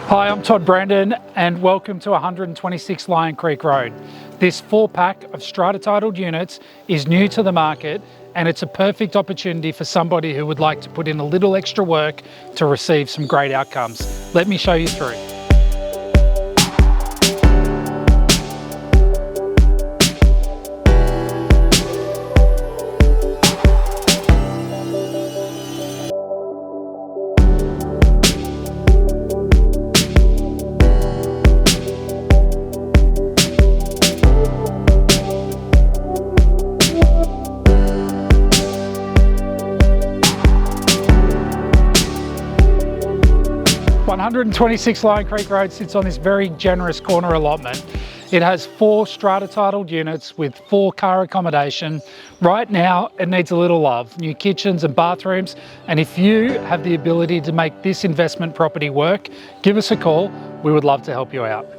Hi, I'm Todd Brandon and welcome to 126 Lion Creek Road. This 4-pack of strata titled units is new to the market and it's a perfect opportunity for somebody who would like to put in a little extra work to receive some great outcomes. Let me show you through. 126 Lion Creek Road sits on this very generous corner allotment. It has 4 strata titled units with 4 car accommodation. Right now it needs a little love, new kitchens and bathrooms, and if you have the ability to make this investment property work, give us a call. We would love to help you out.